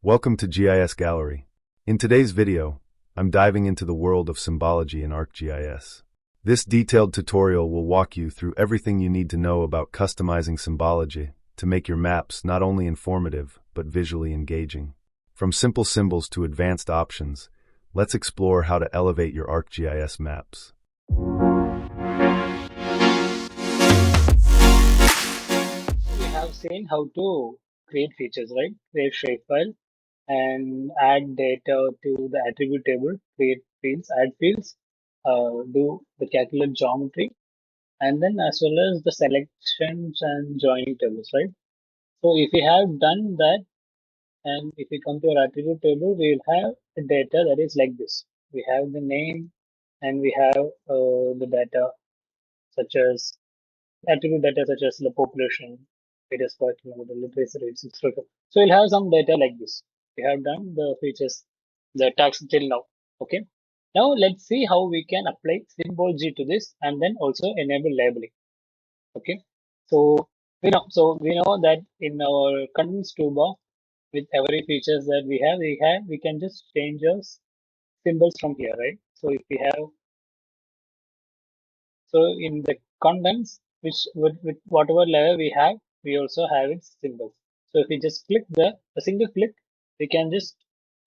Welcome to GIS Gallery. In today's video, I'm diving into the world of symbology in ArcGIS. This detailed tutorial will walk you through everything you need to know about customizing symbology to make your maps not only informative, but visually engaging. From simple symbols to advanced options, let's explore how to elevate your ArcGIS maps. We have seen how to create features, right? Create shapefile and add data to the attribute table, create fields, add fields, do the calculate geometry, and then as well as the selections and joining tables, right? So if we have done that, and if we come to our attribute table, we will have the data that is like this. We have the name, and we have the data such as attribute data such as the population, area square kilometer, literacy rates, etc. So we'll have some data like this. We have done the features, the tags till now. Okay. Now let's see how we can apply symbology to this and then also enable labeling. Okay. So we know that in our contents toolbar with every features that we can just change our symbols from here, right? So if we have So in the contents, which with whatever layer we have, we also have its symbols. So if we just click a single click, we can just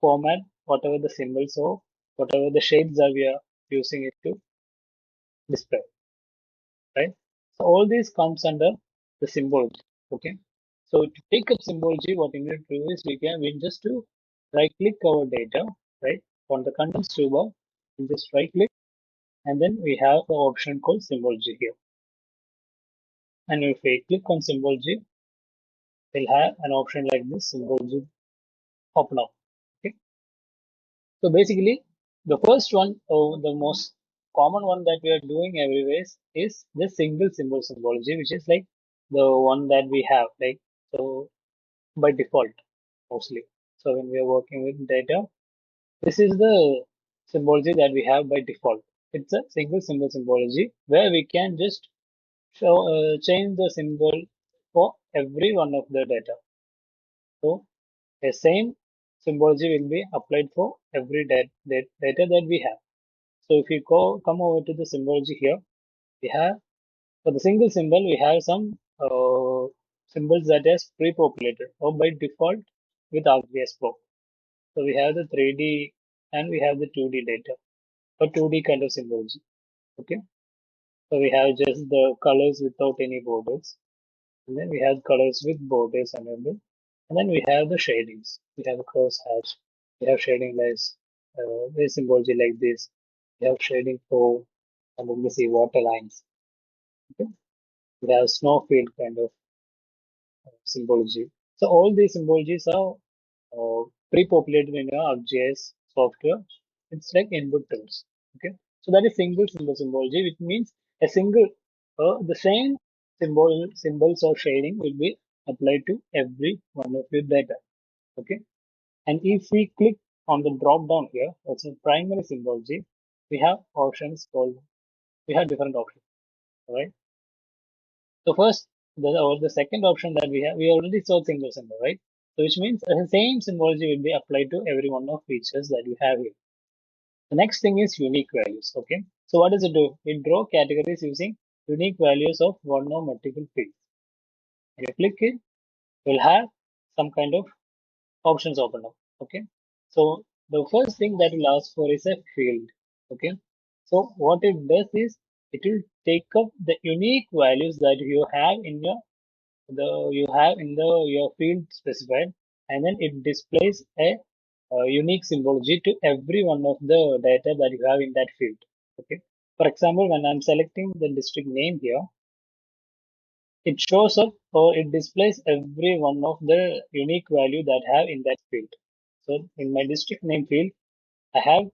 format whatever the symbols or whatever the shapes that we are using it to display, right? So all these comes under the symbology. Okay. So to take up symbology, what we need to do is we just to right click our data, right? On the contents toolbar, we just right click and then we have the option called symbology here. And if we click on symbology, we'll have an option like this, symbology open up. Okay. So basically, the first one, or the most common one that we are doing everywhere is the single symbol symbology, which is like the one that we have, like so by default mostly. So when we are working with data, this is the symbology that we have by default. It's a single symbol symbology where we can just change the symbol for every one of the data. So the same symbology will be applied for every data that we have. So if you come over to the symbology here, we have for the single symbol we have some symbols that is pre-populated or by default with ArcGIS Pro. So we have the 3D and we have the 2D data or 2D kind of symbology. Okay. So we have just the colors without any borders. And then we have colors with borders enabled. And then we have the shadings. We have a cross hatch. We have shading lines, with symbology like this. We have shading for, and then we see water lines. Okay. We have snow field kind of symbology. So all these symbologies are pre-populated in your ArcGIS software. It's like input tools. Okay. So that is single symbol symbology, which means a single, the same symbols or shading will be applied to every one of your data. Okay. And if we click on the drop down here, that's a primary symbology, we have options called, we have different options. All right. So first, the second option that we already saw single symbol, right? So which means the same symbology will be applied to every one of features that you have here. The next thing is unique values. Okay. So what does it do? It draw categories using unique values of one or multiple fields. If you click it, you'll have some kind of options open up. Okay. So the first thing that will ask for is a field. Okay. So what it does is it will take up the unique values that you have in your field specified, and then it displays a unique symbology to every one of the data that you have in that field. Okay. For example, when I'm selecting the district name here, it shows up or it displays every one of the unique value that I have in that field. So in my district name field, I have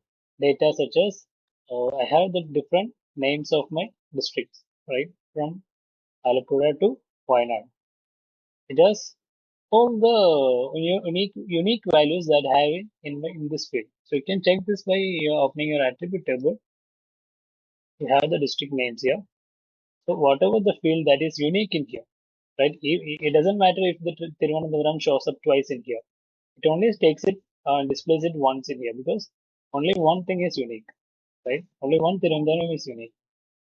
data such as I have the different names of my districts, right? From Alapura to Wayanad. It has all the unique values that I have in this field. So you can check this by opening your attribute table. You have the district names here. So whatever the field that is unique in here, right? It doesn't matter if the Thiruvananthapuram shows up twice in here. It only takes it, displays it once in here because only one thing is unique, right? Only one Tirundaram is unique.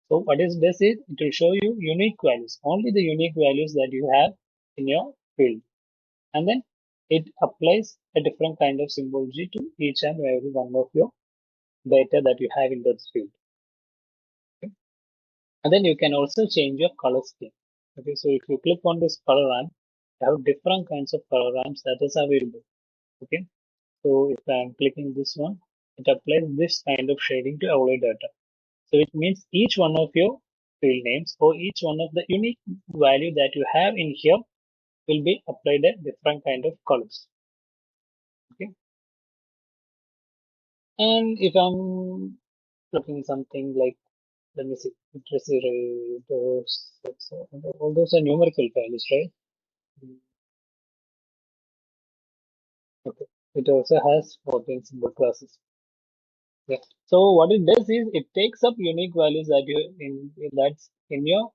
So what it does is it will show you unique values, only the unique values that you have in your field. And then it applies a different kind of symbology to each and every one of your data that you have in that field. Okay? And then you can also change your color scheme. Okay, so if you click on this color ramp, you have different kinds of color ramps that is available. Okay, so if I'm clicking this one, it applies this kind of shading to our data. So it means each one of your field names or each one of the unique value that you have in here will be applied a different kind of colors. Okay, and if I'm looking something like, let me see, literacy rate, all those are numerical values, right? Okay. It also has 14 symbol classes. Yeah. So what it does is it takes up unique values that you that's in your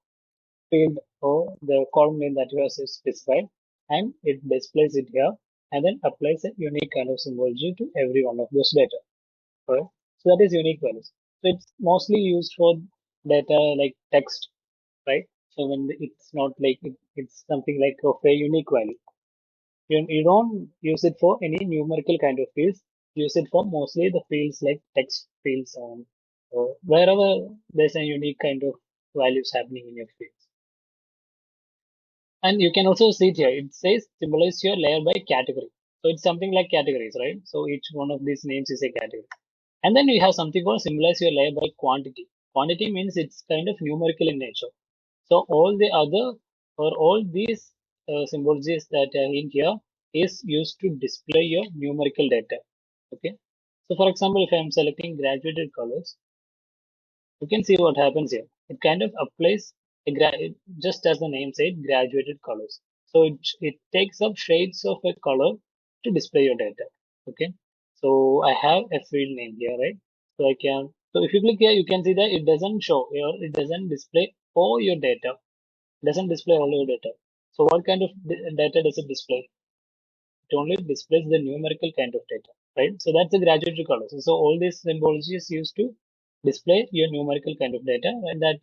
field or the column name that you have specified, and it displays it here and then applies a unique kind of symbology to every one of those data. Correct? So that is unique values. So it's mostly used for data like text, right? So when it's not like it's something like of a unique value. You don't use it for any numerical kind of fields. Use it for mostly the fields like text fields and wherever there's a unique kind of values happening in your fields. And you can also see it here. It says symbolize your layer by category. So it's something like categories, right? So each one of these names is a category. And then we have something called symbolize your layer by quantity. Quantity means it's kind of numerical in nature. So all the other or all these symbologies that are in here is used to display your numerical data. Okay. So for example, if I'm selecting graduated colors, you can see what happens here. It kind of applies just as the name said, graduated colors. So it takes up shades of a color to display your data. Okay. So I have a field name here, right? So I can, so if you click here, you can see that it doesn't show or it doesn't display all your data. It doesn't display all your data. So what kind of data does it display? It only displays the numerical kind of data, right? So that's the graduated colors. So all these symbology is used to display your numerical kind of data, and that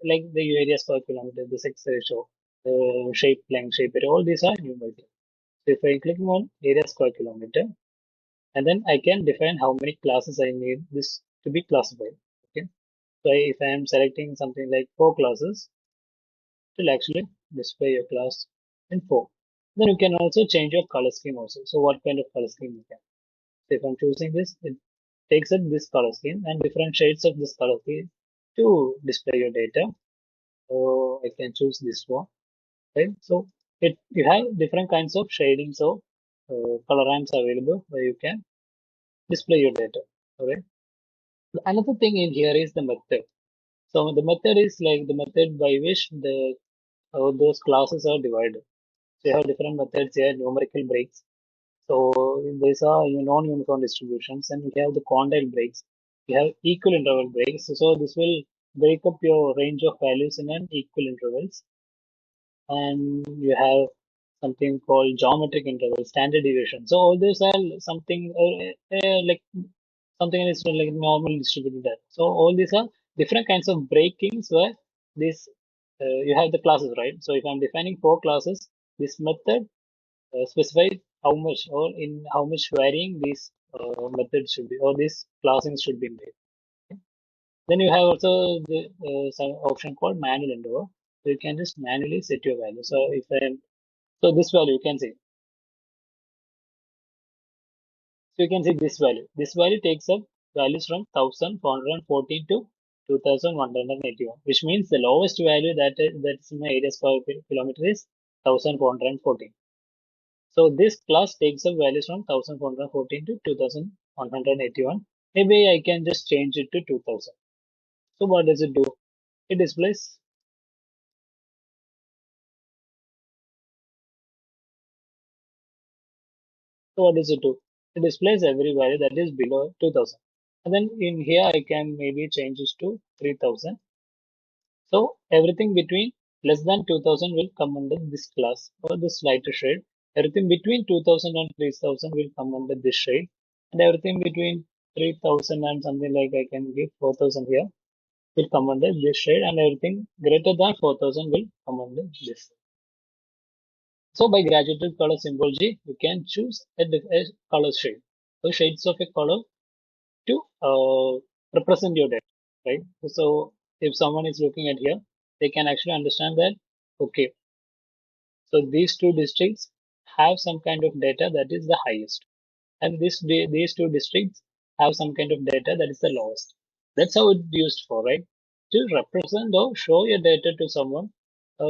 like the area square kilometer, the sex ratio, the shape, length, shape area, all these are numerical. So if I click on area square kilometer, and then I can define how many classes I need this to be classified. Okay. So if I am selecting something like 4 classes, it will actually display your class in 4. Then you can also change your color scheme also. So what kind of color scheme you can. So if I'm choosing this, it takes up this color scheme and different shades of this color scheme to display your data. So I can choose this one, right? So you have different kinds of shadings of color ramps available where you can display your data. Okay. Another thing in here is the method. So the method is like the method by which the those classes are divided. So you have different methods here, numerical breaks. So these are non-uniform distributions, and we have the quantile breaks. We have equal interval breaks. So this will break up your range of values in an equal intervals. And you have something called geometric interval, standard deviation. So all these are something like something is like normal distributed data. So all these are different kinds of breakings where this you have the classes, right? So if I'm defining 4 classes, this method specifies how much or in how much varying these methods should be or these classings should be made. Then you have also the some option called manual endeavor. So you can just manually set your value. So if I so this value you can see. So you can see this value. This value takes up values from 1414 to 2181, which means the lowest value that's in my area square kilometer is 1414. So this class takes up values from 1414 to 2181. Maybe I can just change it to 2000. So what does it do? It displays. So what does it do? It displays every value that is below 2000. And then in here I can maybe change this to 3000. So everything between less than 2000 will come under this class or this lighter shade. Everything between 2000 and 3000 will come under this shade, and everything between 3000 and something like I can give 4000 here will come under this shade, and everything greater than 4000 will come under this. So by graduated color symbology, we can choose a color shade, so shades of a color to represent your data, right? So if someone is looking at here, they can actually understand that, okay, so these two districts have some kind of data that is the highest, and these two districts have some kind of data that is the lowest. That's how it's used for, right? To represent or show your data to someone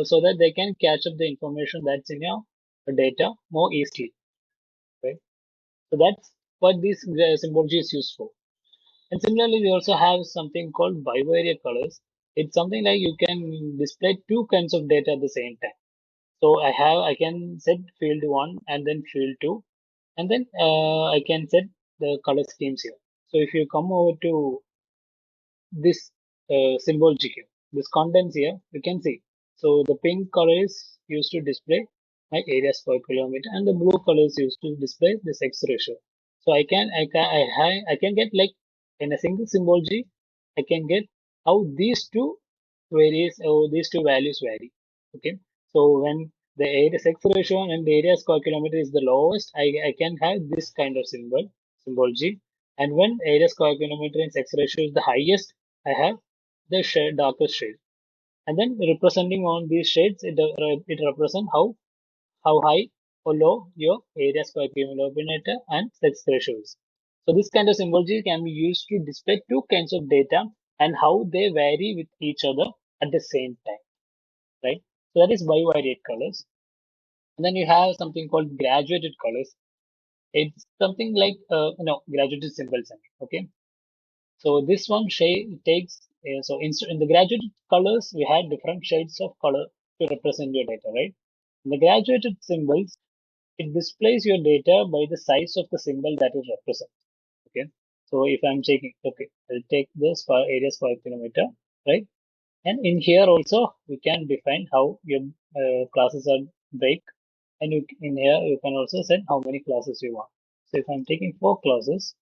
so that they can catch up the information that's in your data more easily, right? So that's what this symbology is used for. And similarly, we also have something called bivariate colors. It's something like you can display two kinds of data at the same time. So I can set field one and then field two, and then I can set the color schemes here. So if you come over to this symbol GK, this contents here, you can see. So the pink color is used to display my areas per kilometer, and the blue color is used to display the sex ratio. So I can get like in a single symbol G, I can get how these two varies or these two values vary. Okay, so when the area sex ratio and the area square kilometer is the lowest, I can have this kind of symbol G, and when area square kilometer and sex ratio is the highest, I have the shade, darkest shade. And then representing on these shades, it represents how high or low your area square kilometer and sex ratio is. So this kind of symbology can be used to display two kinds of data and how they vary with each other at the same time, right? So that is bivariate colors. And then you have something called graduated colors. It's something like graduated symbols. Okay, so this one shade takes, so in the graduated colors, we had different shades of color to represent your data, right? In the graduated symbols, it displays your data by the size of the symbol that it represents. Okay. So if I'm taking, okay, I'll take this for areas per kilometer, right? And in here also, we can define how your classes are break. And in here, you can also set how many classes you want. So if I'm taking 4 classes,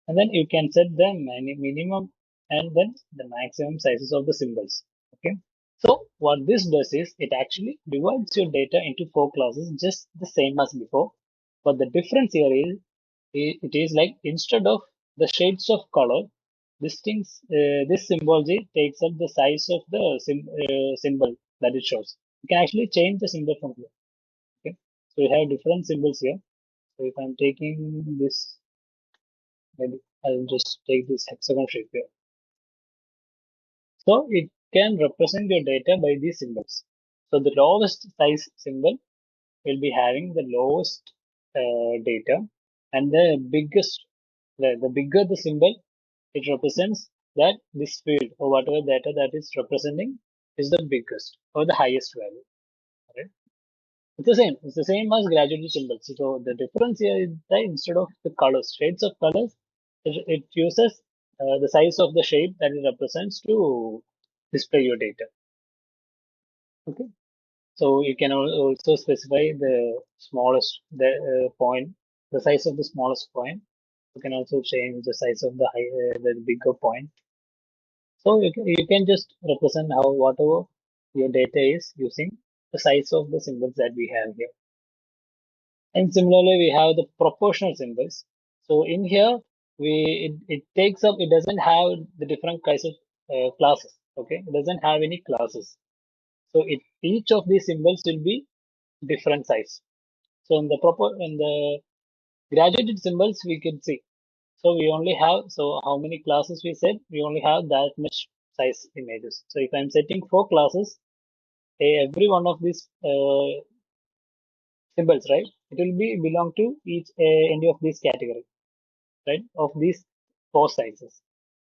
and then you can set the minimum and then the maximum sizes of the symbols. Okay, so what this does is it actually divides your data into 4 classes just the same as before, but the difference here is it is like instead of the shades of color, this symbology takes up the size of the symbol that it shows. You can actually change the symbol from here. Okay, so we have different symbols here. So if I'm taking this, maybe I'll just take this hexagon shape here. So it can represent your data by these symbols. So the lowest size symbol will be having the lowest data, and the the bigger the symbol, it represents that this field or whatever data that is representing is the biggest or the highest value. Right? It's the same. It's the same as graduated symbols. So the difference here is that instead of the colors, shades of colors, it uses the size of the shape that it represents to display your data. Okay. So you can also specify the smallest point, the size of the smallest point. You can also change the size of the bigger point. So you can just represent how whatever your data is using the size of the symbols that we have here. And similarly, we have the proportional symbols. So in here, it takes up, it doesn't have the different kinds of classes. Okay, it doesn't have any classes. So each of these symbols will be different size. So in the graduated symbols, we can see. So we only have, so how many classes we said? We only have that much size images. So if I'm setting 4 classes, every one of these symbols, right? It will be belong to each any of these category, right? Of these 4 sizes.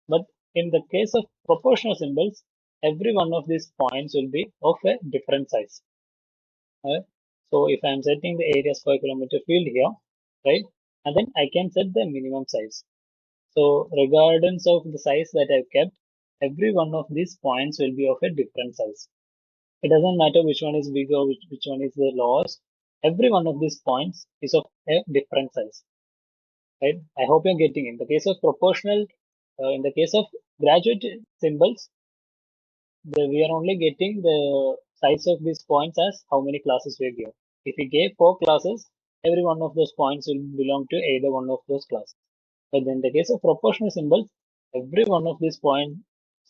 But in the case of proportional symbols, every one of these points will be of a different size. Right? So if I'm setting the areas per kilometer field here, right? And then I can set the minimum size. So regardless of the size that I've kept, every one of these points will be of a different size. It doesn't matter which one is bigger, which one is the lowest. every one of these points is of a different size, right? I hope you're getting it. In the case of proportional, in the case of graduate symbols, we are only getting the size of these points as how many classes we give. If we gave 4 classes, every one of those points will belong to either one of those classes. But in the case of proportional symbols, every one of these points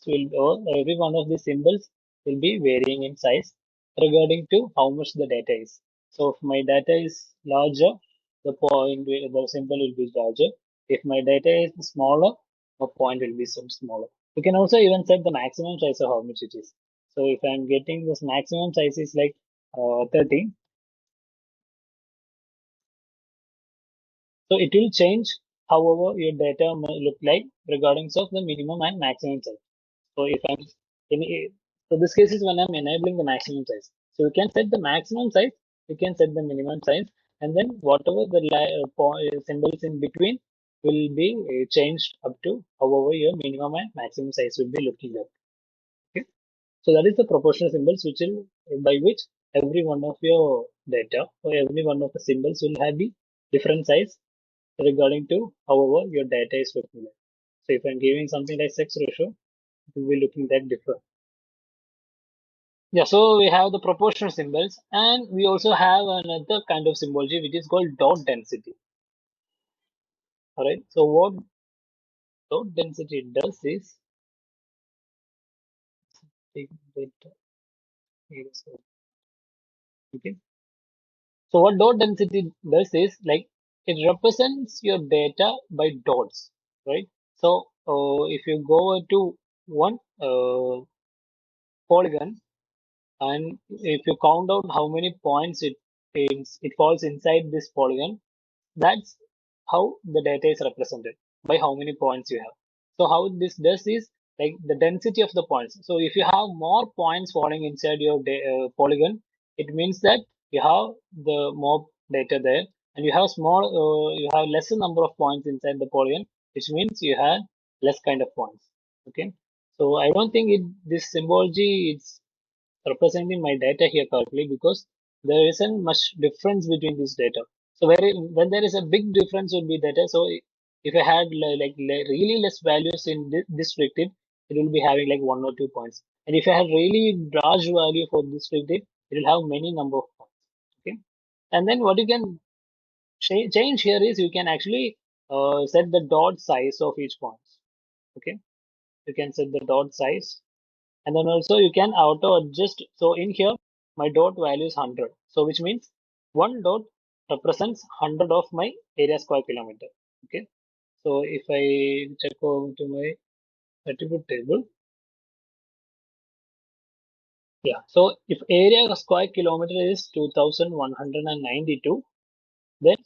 or every one of these symbols will be varying in size regarding to how much the data is. So if my data is larger, the symbol will be larger. If my data is smaller, the point will be some smaller. You can also even set the maximum size of how much it is. So if I'm getting this maximum size is like 13, so it will change however your data may look like regarding of the minimum and maximum size. So if I'm in, so this case is when I'm enabling the maximum size. So you can set the maximum size, you can set the minimum size, and then whatever the symbols in between will be changed up to however your minimum and maximum size will be looking like. Okay. So that is the proportional symbols which will by which every one of your data or every one of the symbols will have the different size regarding to however your data is looking like. So if I'm giving something like sex ratio, it will be looking that different. Yeah, so we have the proportional symbols and we also have another kind of symbology which is called dot density. Alright, so what dot density does is take data is okay. So what dot density does is like it represents your data by dots, right? So if you go to one polygon and if you count out how many points it falls inside this polygon, that's how the data is represented by how many points you have. So how this does is like the density of the points. So if you have more points falling inside your polygon, it means that you have the more data there, and you have lesser number of points inside the polygon, which means you have less kind of points. Okay, so I don't think this symbology is representing my data here correctly because there isn't much difference between this data. So when there is a big difference would be data. So if I had really less values in this restricted, it will be having like 1 or 2 points. And if I had really large value for this restricted, it will have many number of points. Okay. And then what you can change here is you can actually set the dot size of each point. Okay. You can set the dot size and then also you can auto adjust. So in here my dot value is 100, so which means one dot represents 100 of my area square kilometer. Okay, so if I check over to my attribute table, yeah, so if area square kilometer is 2192, then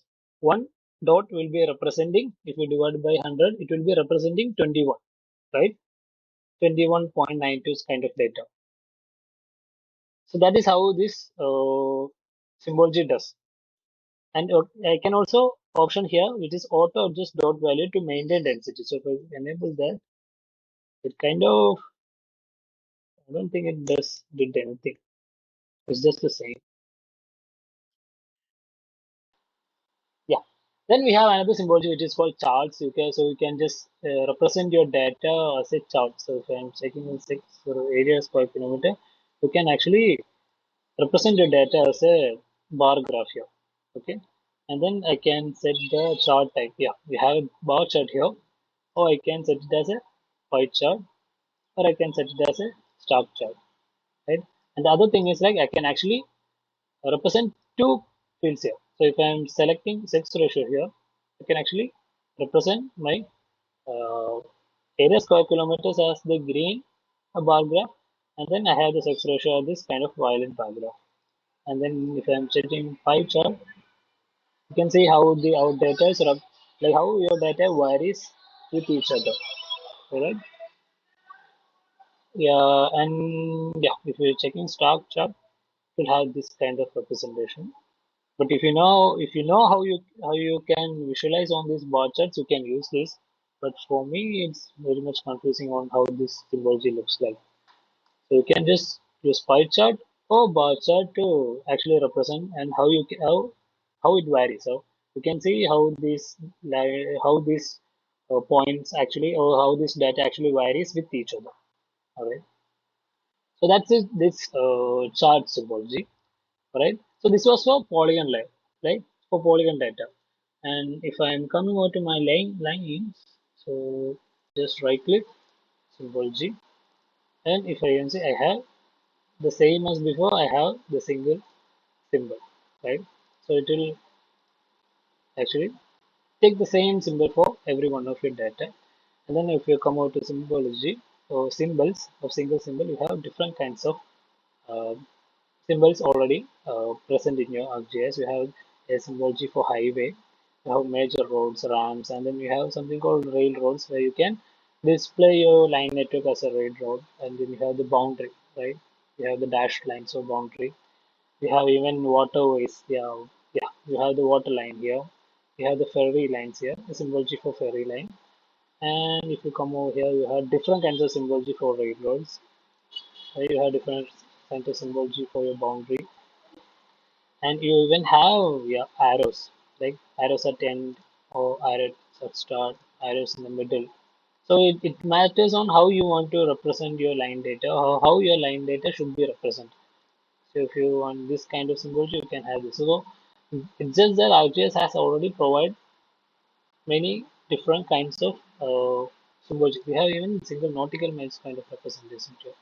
one dot will be representing, if you divide by 100, it will be representing 21, right? 21.92 kind of data. So that is how this symbology does. And I can also option here, which is auto adjust dot value to maintain density. So if I enable that, it kind of, I don't think it did anything. It's just the same. Yeah. Then we have another symbology which is called charts. So you can just represent your data as a chart. So if I'm checking in 6 areas per kilometer, you can actually represent your data as a bar graph here. Okay. And then I can set the chart type. Yeah, we have a bar chart here. Or I can set it as a pie chart, or I can set it as a star chart, right? And the other thing is like I can actually represent two fields here. So if I'm selecting sex ratio here, I can actually represent my uh, area square kilometers as the green bar graph, and then I have the sex ratio as this kind of violet bar graph. And then if I'm setting pie chart, you can see how the our data is like how your data varies with each other, right? Yeah, and yeah, if you're checking stock chart, it will have this kind of representation. But if you know how you can visualize on these bar charts, you can use this. But for me, it's very much confusing on how this symbology looks like. So you can just use pie chart, or bar chart to actually represent and how it varies. So you can see how these points actually or how this data actually varies with each other. All right. So that's it. This chart symbology. All right. So this was for polygon layer, right? For polygon data. And if I am coming over to my lines, so just right click symbology, and if I can see I have the same as before, I have the single symbol, right? So it will actually take the same symbol for every one of your data. And then if you come out to symbology or symbols of single symbol, you have different kinds of uh, symbols already present in your ArcGIS. You have a symbology for highway, you have major roads, ramps, and then you have something called railroads where you can display your line network as a railroad, and then you have the boundary, right? You have the dashed lines of boundary. We have even waterways. Yeah, yeah. You have the water line here. You have the ferry lines here. The symbology for ferry line. And if you come over here, you have different kinds of symbology for railroads. You have different kinds of symbology for your boundary, and you even have yeah arrows like arrows at end or arrows at start, arrows in the middle. So it matters on how you want to represent your line data, or how your line data should be represented. So if you want this kind of symbology, you can have this. So it's just that ArcGIS has already provided many different kinds of symbology. We have even single nautical miles kind of representation here.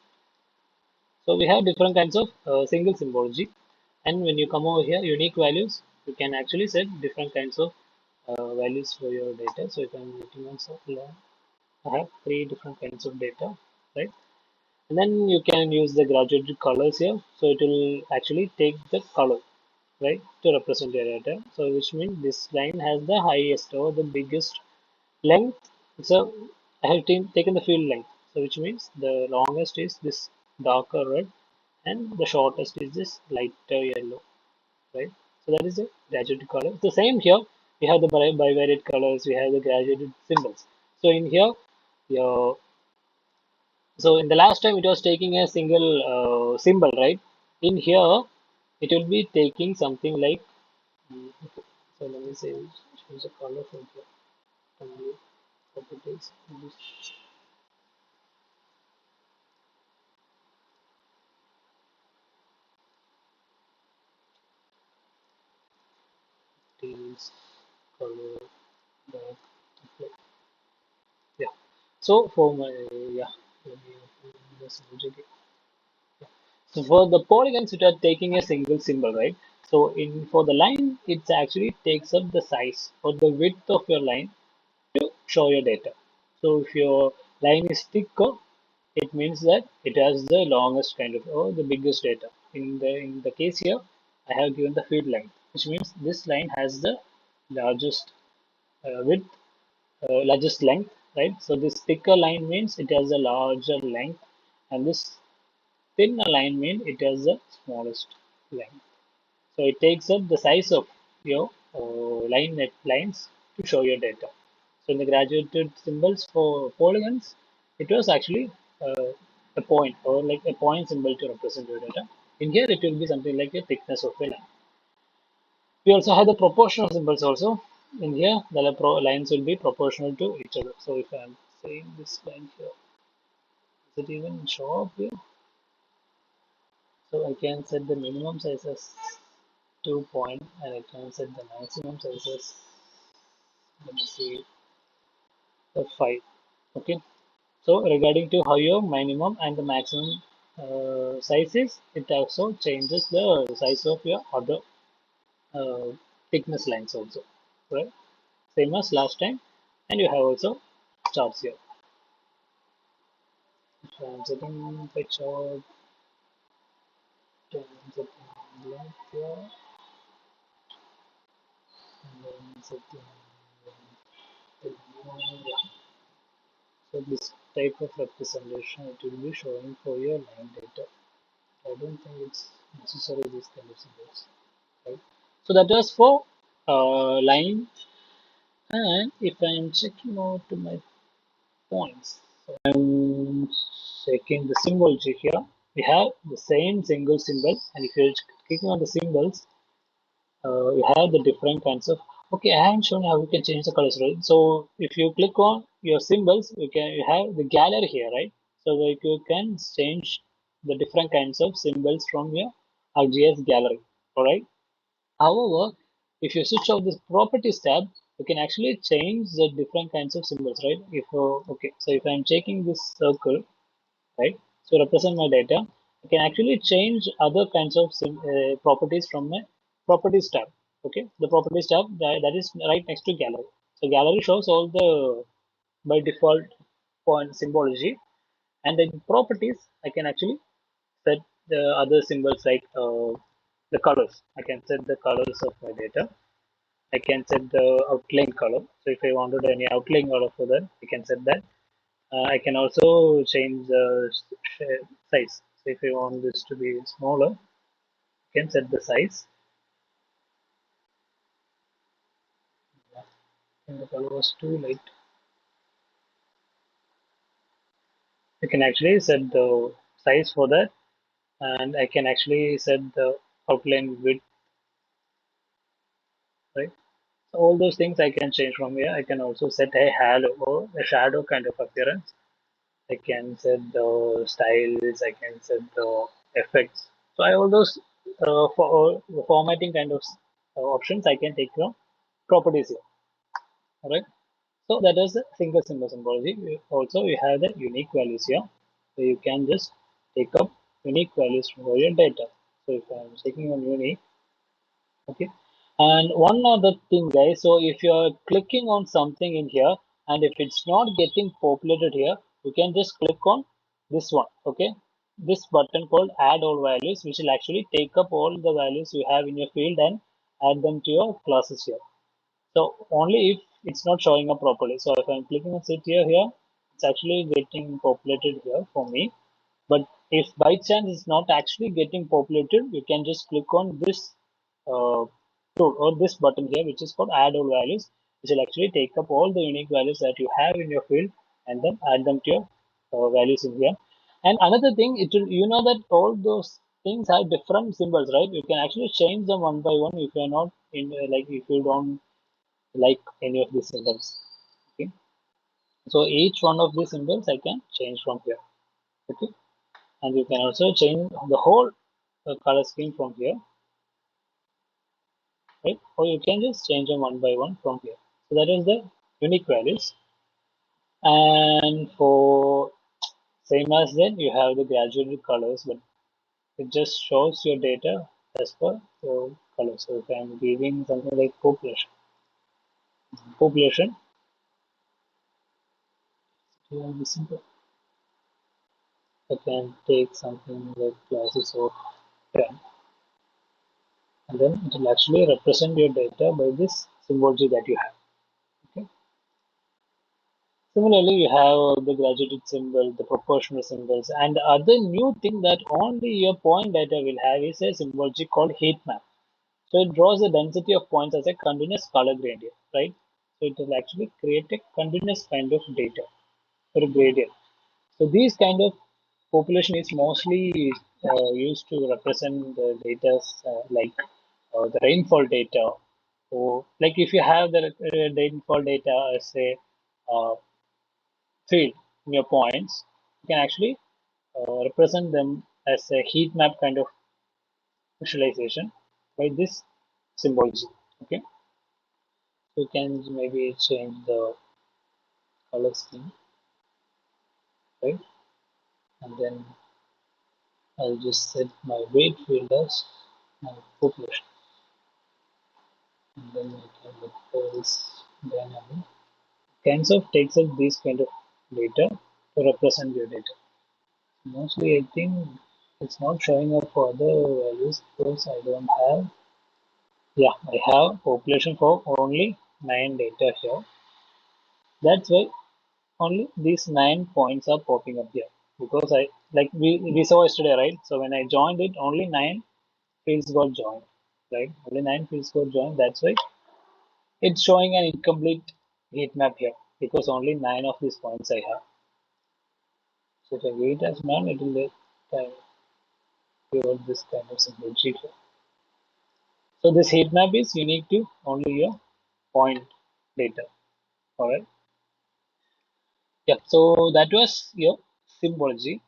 So we have different kinds of single symbology. And when you come over here, unique values, you can actually set different kinds of values for your data. So if I'm looking on learn, I have three different kinds of data, right? And then you can use the graduated colors here. So it will actually take the color, right, to represent your data. So which means this line has the highest or the biggest length. So I have taken the field length. So which means the longest is this darker red and the shortest is this lighter yellow, right? So that is the graduated color. The same here, we have the bivariate colors, we have the graduated symbols. So in here, your so in the last time it was taking a single symbol, right? In here, it will be taking something like, so let me say, change the color from here. Only properties, details, color, black, okay. Yeah. So for my, yeah, let me open this again. So for the polygons, it are taking a single symbol, right? So in for the line, it actually takes up the size or the width of your line to show your data. So if your line is thicker, it means that it has the longest kind of or the biggest data. In the case here, I have given the field length, which means this line has the largest width, largest length, right? So this thicker line means it has a larger length, and this thin line means it has the smallest length. So it takes up the size of your lines to show your data. So in the graduated symbols for polygons, it was actually a point or like a point symbol to represent your data. In here, it will be something like a thickness of a line. We also have the proportional symbols also. In here, the lines will be proportional to each other. So if I'm saying this line here, does it even show up here? So I can set the minimum size as 2 point and I can set the maximum size as, let me see, 5. Okay. So regarding to how your minimum and the maximum size is, it also changes the size of your other uh, thickness lines also, right? Same as last time, and you have also charts here. So I'm setting the chart, and I'm setting length here, and then setting the yeah. So this type of representation it will be showing for your line data. I don't think it's necessary this kind of symbols, right? So that was for line. And if I'm checking out to my points, so I'm checking the symbology here. we have the same single symbol, and if you're clicking on the symbols, you have the different kinds of. Okay, I haven't shown how you can change the colors, right? So if you click on your symbols, you have the gallery here, right? So like you can change the different kinds of symbols from your ArcGIS gallery. All right. However, if you switch off this properties tab, you can actually change the different kinds of symbols, right? If okay, so if I'm checking this circle, right? So represent my data, I can actually change other kinds of properties from my properties tab. Okay, the properties tab that is right next to gallery. So gallery shows all the by default point symbology, and in properties I can actually set the other symbols like the colors. I can set the colors of my data. I can set the outline color. So if I wanted any outline color for that, I can set that. I can also change the size. So if I want this to be smaller, I can set the size. And the color was too light. I can actually set the size for that, and I can actually set the outline width, right? So all those things I can change from here. I can also set a halo or a shadow kind of appearance. I can set the styles. I can set the effects. So I all those for formatting kind of options I can take from properties here. All right. So that is the single symbol symbology. Also, you have the unique values here. So you can just take up unique values for your data. So if I'm taking on unique, okay. And one other thing, guys. So if you're clicking on something in here, and if it's not getting populated here, you can just click on this one, okay. This button called Add All Values, which will actually take up all the values you have in your field and add them to your classes here. So only if it's not showing up properly. So if I'm clicking on sit here, it's actually getting populated here for me. But if by chance it's not actually getting populated, you can just click on this uh, tool or this button here, which is called add all values, which will actually take up all the unique values that you have in your field and then add them to your values in here. And another thing, it will, you know that all those things have different symbols, right? You can actually change them one by one if you're not in like if you don't like any of these symbols. Okay, so each one of these symbols I can change from here. Okay, and you can also change the whole color scheme from here, right? Or you can just change them one by one from here. So that is the unique values. And for same as then you have the graduated colors, but it just shows your data as per your color. So if I'm giving something like population, here is simple. I can take something like classes of 10, and then it will actually represent your data by this symbology that you have. Okay. Similarly, you have the graduated symbol, the proportional symbols, and the other new thing that only your point data will have is a symbology called heat map. So it draws the density of points as a continuous color gradient, right? So it will actually create a continuous kind of data or a gradient. So these kind of population is mostly used to represent the data like the rainfall data. So like if you have the rainfall data as a field in your points, you can actually represent them as a heat map kind of visualization by this symbology. Okay, so you can maybe change the color scheme, right? And then I'll just set my weight field as my population, and then I can look for this dynamic. Kinds of takes up these kind of data to represent your data. Mostly, I think it's not showing up for other values because I don't have. Yeah, I have population for only 9 data here. That's why only these 9 points are popping up here. Because I like we saw yesterday, right? So when I joined it, only 9 fields got joined. Right? Only 9 fields got joined. That's why it's showing an incomplete heat map here. Because only 9 of these points I have. So if I give it as none, it will let time. your this kind of symbol sheet. So this heat map is unique to only your point data. Alright. Yeah. So that was your symbology.